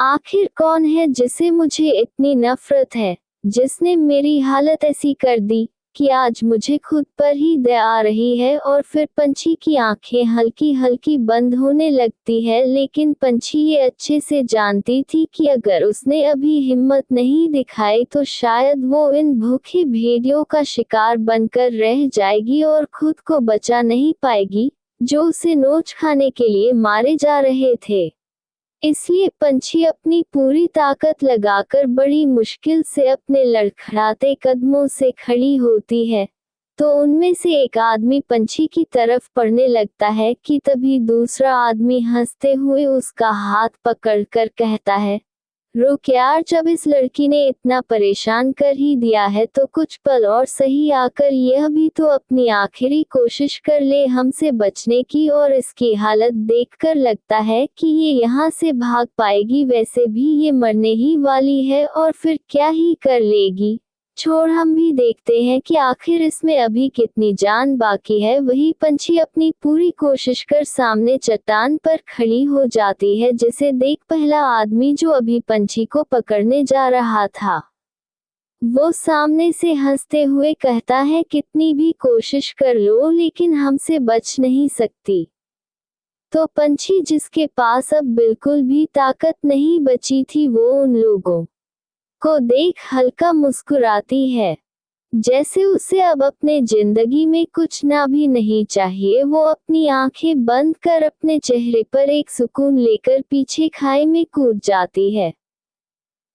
आखिर कौन है जिसे मुझे इतनी नफरत है, जिसने मेरी हालत ऐसी कर दी कि आज मुझे खुद पर ही दया आ रही है। और फिर पंछी की आंखें हल्की हल्की बंद होने लगती है, लेकिन पंछी ये अच्छे से जानती थी कि अगर उसने अभी हिम्मत नहीं दिखाई तो शायद वो इन भूखे भेड़ियों का शिकार बनकर रह जाएगी और खुद को बचा नहीं पाएगी, जो उसे नोच खाने के लिए मारे जा रहे थे। इसलिए पंछी अपनी पूरी ताकत लगाकर बड़ी मुश्किल से अपने लड़खड़ाते कदमों से खड़ी होती है। तो उनमें से एक आदमी पंछी की तरफ बढ़ने लगता है कि तभी दूसरा आदमी हंसते हुए उसका हाथ पकड़कर कहता है, रुक यार, जब इस लड़की ने इतना परेशान कर ही दिया है तो कुछ पल और सही आकर यह भी तो अपनी आखिरी कोशिश कर ले हमसे बचने की। और इसकी हालत देखकर लगता है कि ये यहाँ से भाग पाएगी, वैसे भी ये मरने ही वाली है और फिर क्या ही कर लेगी। छोड़, हम भी देखते हैं कि आखिर इसमें अभी कितनी जान बाकी है। वही पंछी अपनी पूरी कोशिश कर सामने चट्टान पर खड़ी हो जाती है, जिसे देख पहला आदमी जो अभी पंछी को पकड़ने जा रहा था, वो सामने से हंसते हुए कहता है, कितनी भी कोशिश कर लो लेकिन हमसे बच नहीं सकती। तो पंछी, जिसके पास अब बिल्कुल भी ताकत नहीं बची थी, वो उन लोगों को देख हल्का मुस्कुराती है, जैसे उसे अब अपने जिंदगी में कुछ ना भी नहीं चाहिए। वो अपनी आंखें बंद कर अपने चेहरे पर एक सुकून लेकर पीछे खाई में कूद जाती है।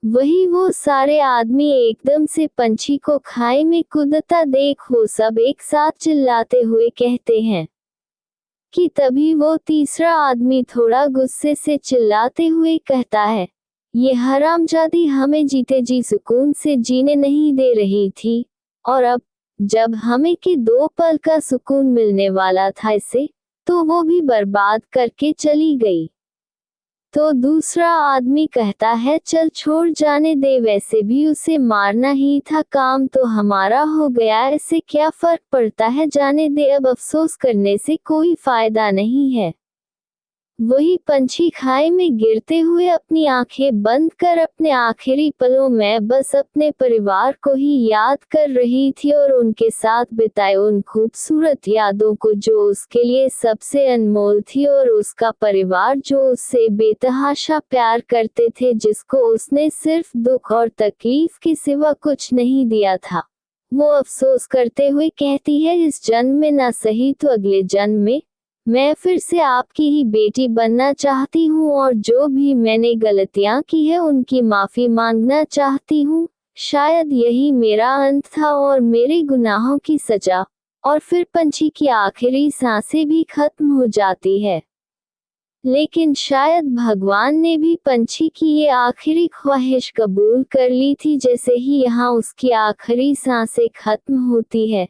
वही वो सारे आदमी एकदम से पंछी को खाई में कूदता देख वो सब एक साथ चिल्लाते हुए कहते हैं कि तभी वो तीसरा आदमी थोड़ा गुस्से से चिल्लाते हुए कहता है, ये हरामजादी हमें जीते जी सुकून से जीने नहीं दे रही थी, और अब जब हमें के 2 पल का सुकून मिलने वाला था इसे, तो वो भी बर्बाद करके चली गई। तो दूसरा आदमी कहता है, चल छोड़ जाने दे, वैसे भी उसे मारना ही था, काम तो हमारा हो गया, इससे क्या फर्क पड़ता है, जाने दे, अब अफसोस करने से कोई फायदा नहीं है। वही पंछी खाई में गिरते हुए अपनी आंखें बंद कर अपने आखिरी पलों में बस अपने परिवार को ही याद कर रही थी और उनके साथ बिताए उन खूबसूरत यादों को जो उसके लिए सबसे अनमोल थी, और उसका परिवार जो उससे बेतहाशा प्यार करते थे, जिसको उसने सिर्फ दुख और तकलीफ के सिवा कुछ नहीं दिया था। वो अफसोस करते हुए कहती है, इस जन्म में ना सही तो अगले जन्म में मैं फिर से आपकी ही बेटी बनना चाहती हूँ, और जो भी मैंने गलतियाँ की है उनकी माफ़ी मांगना चाहती हूँ। शायद यही मेरा अंत था और मेरे गुनाहों की सजा। और फिर पंछी की आखिरी सांसें भी खत्म हो जाती है। लेकिन शायद भगवान ने भी पंछी की ये आखिरी ख्वाहिश कबूल कर ली थी। जैसे ही यहाँ उसकी आखिरी सांसें खत्म होती है,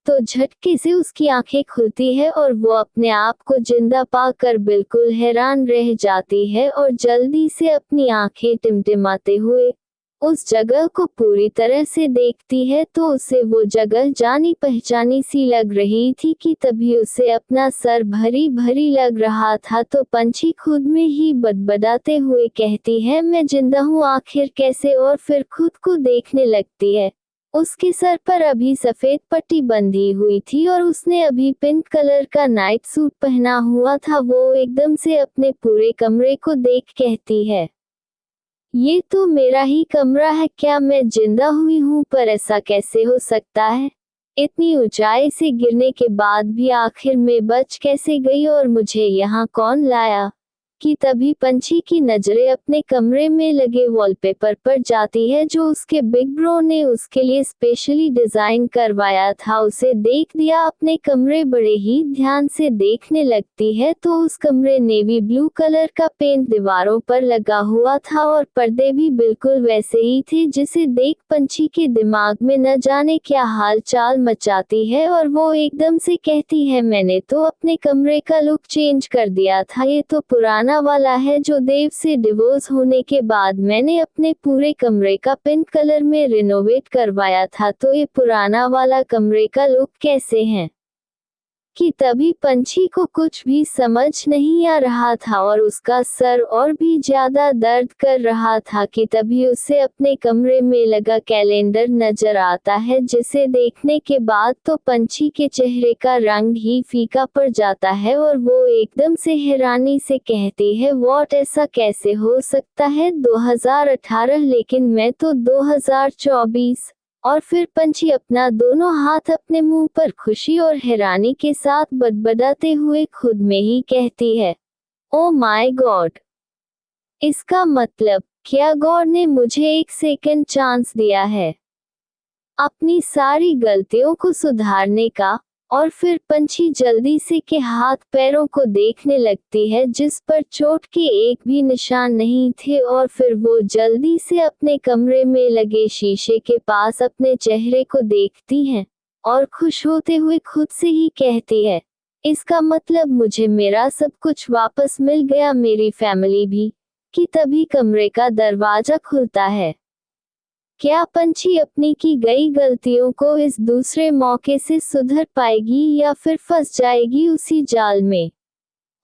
तो झटके से उसकी आंखें खुलती है और वो अपने आप को जिंदा पाकर बिल्कुल हैरान रह जाती है, और जल्दी से अपनी आंखें टिमटिमाते हुए उस जगह को पूरी तरह से देखती है। तो उसे वो जगह जानी पहचानी सी लग रही थी कि तभी उसे अपना सर भरी भरी लग रहा था। तो पंछी खुद में ही बड़बड़ाते हुए कहती है, मैं जिंदा हूँ आखिर कैसे, और फिर खुद को देखने लगती है। उसके सर पर अभी सफेद पट्टी बंधी हुई थी और उसने अभी पिंक कलर का नाइट सूट पहना हुआ था। वो एकदम से अपने पूरे कमरे को देख कहती है, ये तो मेरा ही कमरा है, क्या मैं जिंदा हुई हूँ, पर ऐसा कैसे हो सकता है, इतनी ऊंचाई से गिरने के बाद भी आखिर में बच कैसे गई, और मुझे यहाँ कौन लाया। कि तभी पंछी की नजरें अपने कमरे में लगे वॉलपेपर पर जाती है, जो उसके बिग ब्रो ने उसके लिए स्पेशली डिजाइन करवाया था। उसे देख दिया अपने कमरे बड़े ही ध्यान से देखने लगती है, तो उस कमरे नेवी ब्लू कलर का पेंट दीवारों पर लगा हुआ था और पर्दे भी बिल्कुल वैसे ही थे, जिसे देख पंछी के दिमाग में न जाने क्या हाल चाल मचाती है, और वो एकदम से कहती है, मैंने तो अपने कमरे का लुक चेंज कर दिया था, ये तो पुराना वाला है जो देव से डिवोर्स होने के बाद मैंने अपने पूरे कमरे का पिंक कलर में रिनोवेट करवाया था, तो ये पुराना वाला कमरे का लुक कैसे है, कि तभी पंछी को कुछ भी समझ नहीं आ रहा था और उसका सर और भी ज्यादा दर्द कर रहा था कि तभी उसे अपने कमरे में लगा कैलेंडर नजर आता है, जिसे देखने के बाद तो पंछी के चेहरे का रंग ही फीका पड़ जाता है और वो एकदम से हैरानी से कहती है, व्हाट, ऐसा कैसे हो सकता है 2018, लेकिन मैं तो 2024। और फिर पंछी अपना दोनों हाथ अपने मुंह पर खुशी और हैरानी के साथ बड़बड़ाते हुए खुद में ही कहती है, ओ माय गॉड, इसका मतलब क्या गॉड ने मुझे एक सेकंड चांस दिया है अपनी सारी गलतियों को सुधारने का। और फिर पंछी जल्दी से के हाथ पैरों को देखने लगती है जिस पर चोट के एक भी निशान नहीं थे, और फिर वो जल्दी से अपने कमरे में लगे शीशे के पास अपने चेहरे को देखती है और खुश होते हुए खुद से ही कहती है, इसका मतलब मुझे मेरा सब कुछ वापस मिल गया, मेरी फैमिली भी। कि तभी कमरे का दरवाजा खुलता है। क्या पंछी अपनी की गई गलतियों को इस दूसरे मौके से सुधर पाएगी या फिर फंस जाएगी उसी जाल में?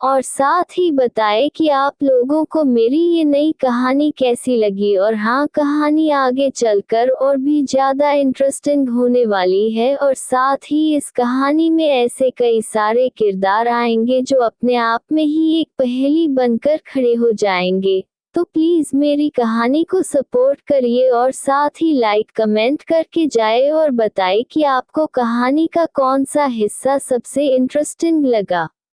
और साथ ही बताएं कि आप लोगों को मेरी ये नई कहानी कैसी लगी, और हाँ, कहानी आगे चलकर और भी ज़्यादा इंटरेस्टिंग होने वाली है और साथ ही इस कहानी में ऐसे कई सारे किरदार आएंगे जो अपने आप में ही एक पहेली बनकर खड़े हो जाएंगे। तो प्लीज़ मेरी कहानी को सपोर्ट करिए और साथ ही लाइक कमेंट करके जाए और बताएं कि आपको कहानी का कौन सा हिस्सा सबसे इंटरेस्टिंग लगा।